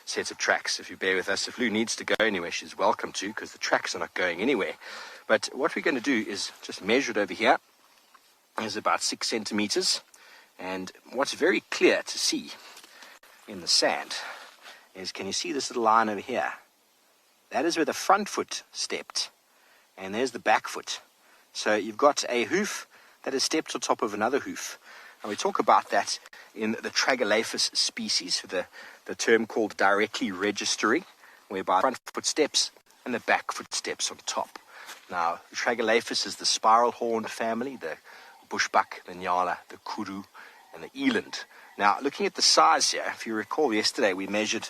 set of tracks. If you bear with us, if Lou needs to go anywhere, she's welcome to, because the tracks are not going anywhere. But what we're going to do is just measure it over here. It's about 6 centimeters. And what's very clear to see in the sand is, can you see this little line over here? That is where the front foot stepped. And there's the back foot. So you've got a hoof that has stepped on top of another hoof. And we talk about that in the Tragelaphus species, the term called directly registering, whereby the front foot steps and the back foot steps on top. Now, the Tragelaphus is the spiral-horned family, the bushbuck, the nyala, the kudu, and the eland. Now, looking at the size here, if you recall yesterday, we measured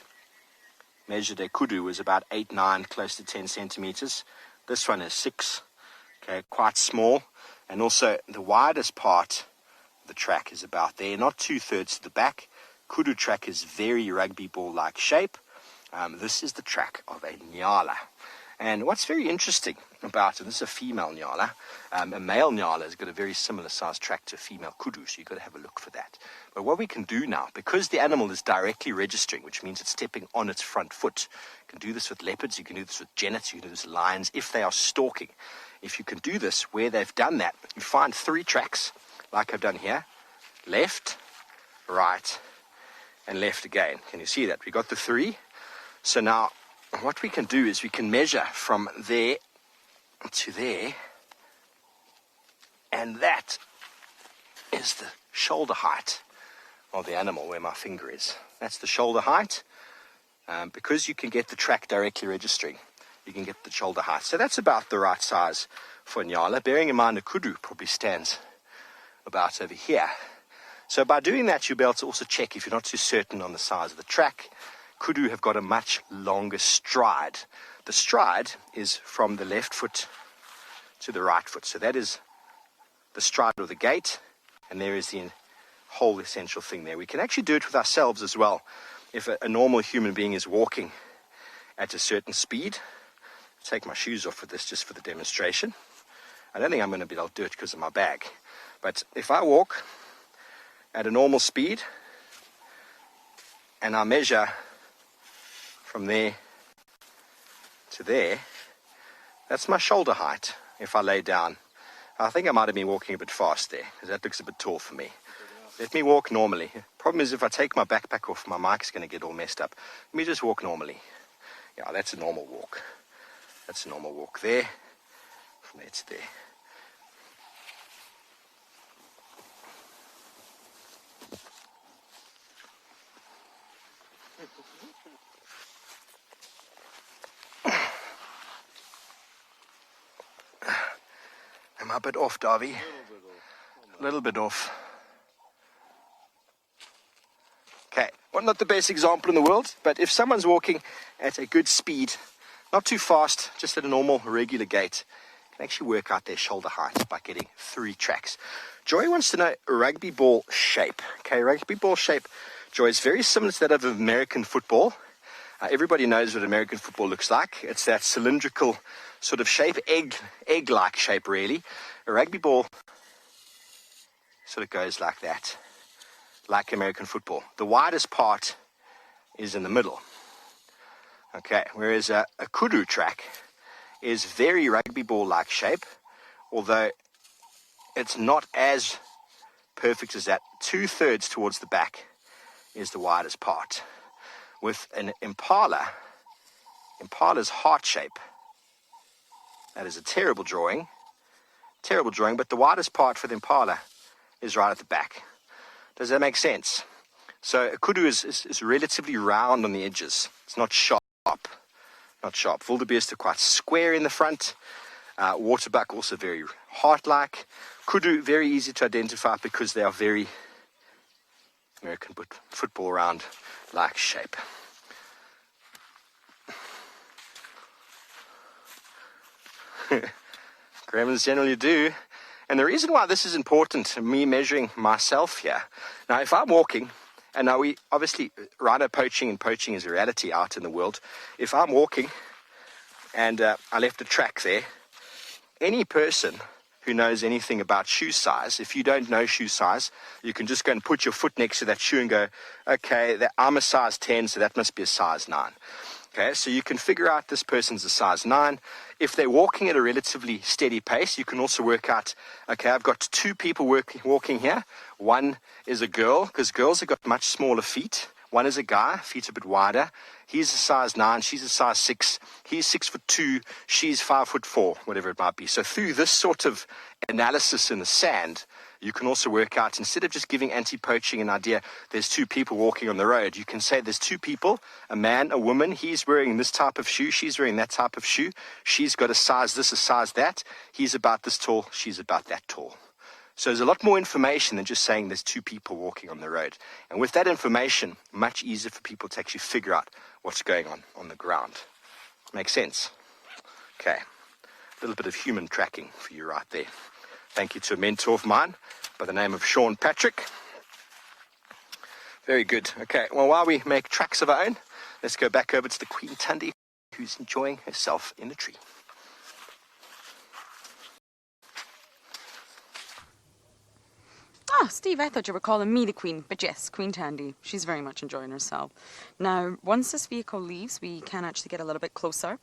a kudu was about 8, 9, close to 10 centimeters. This one is 6, okay, quite small. And also the widest part of the track is about there, not 2/3 to the back. Kudu track is very rugby ball-like shape. This is the track of a nyala. And what's very interesting about it, this is a female nyala. A male nyala has got a very similar sized track to a female kudu, so you've got to have a look for that. But what we can do now, because the animal is directly registering, which means it's stepping on its front foot, you can do this with leopards, you can do this with genets, you can do this with lions, if they are stalking. If you can do this where they've done that, you find 3 tracks, like I've done here, left, right, and left again. Can you see that? We got the 3. So now, what we can do is we can measure from there to there, and that is the shoulder height of the animal where my finger is. That's the shoulder height. Because you can get the track directly registering, you can get the shoulder height. So that's about the right size for a nyala, bearing in mind the kudu probably stands about over here. So by doing that, you'll be able to also check if you're not too certain on the size of the track. Kudu have got a much longer stride. The stride is from the left foot to the right foot. So that is the stride of the gait, and there is the whole essential thing there. We can actually do it with ourselves as well. If a normal human being is walking at a certain speed, I'll take my shoes off for this just for the demonstration. I don't think I'm going to be able to do it because of my bag. But if I walk at a normal speed and I measure from there to there, that's my shoulder height. If I lay down, I think I might have been walking a bit fast there, because that looks a bit tall for me. Let me walk normally. Problem is, if I take my backpack off, my mic's going to get all messed up. Let me just walk normally. Yeah, that's a normal walk. That's a normal walk there, from there to there. Am I a bit off, Darby? A little bit off. Okay, well, not the best example in the world, but if someone's walking at a good speed, not too fast, just at a normal, regular gait, you can actually work out their shoulder height by getting 3 tracks. Joy wants to know rugby ball shape. Okay, rugby ball shape, Joy, is very similar to that of American football. Everybody knows what American football looks like. It's that cylindrical sort of shape, egg-like shape, really. A rugby ball sort of goes like that, like American football. The widest part is in the middle. Okay, whereas a kudu track is very rugby ball-like shape, although it's not as perfect as that. 2/3 towards the back is the widest part. With an impala's heart shape, that is a terrible drawing, but the widest part for the impala is right at the back. Does that make sense? So a kudu is relatively round on the edges. It's not sharp. Wildebeest are quite square in the front. Waterbuck also very heart-like. Kudu very easy to identify because they are very American football round-like shape. Gremlins generally do. And the reason why this is important, me measuring myself here. Now, if I'm walking, and now we obviously rhino poaching and poaching is a reality out in the world. If I'm walking and I left a track there, any person who knows anything about shoe size, if you don't know shoe size, you can just go and put your foot next to that shoe and go, okay, I'm a size 10, so that must be a size 9. Okay, so you can figure out this person's a size 9. If they're walking at a relatively steady pace, you can also work out, okay, I've got 2 people walking here. One is a girl, because girls have got much smaller feet. One is a guy, feet a bit wider. He's a size 9, she's a size 6. He's 6'2", she's 5'4", whatever it might be. So through this sort of analysis in the sand, you can also work out, instead of just giving anti-poaching an idea, there's 2 people walking on the road, you can say there's 2 people, a man, a woman, he's wearing this type of shoe, she's wearing that type of shoe, she's got a size this, a size that, he's about this tall, she's about that tall. So there's a lot more information than just saying there's 2 people walking on the road. And with that information, much easier for people to actually figure out what's going on the ground. Makes sense? Okay, a little bit of human tracking for you right there. Thank you to a mentor of mine by the name of Sean Patrick. Very good. Okay, well, while we make tracks of our own, let's go back over to the Queen Tundi, who's enjoying herself in the tree. Ah, Steve, I thought you were calling me the Queen, but yes, Queen Tandy. She's very much enjoying herself. Now, once this vehicle leaves, we can actually get a little bit closer.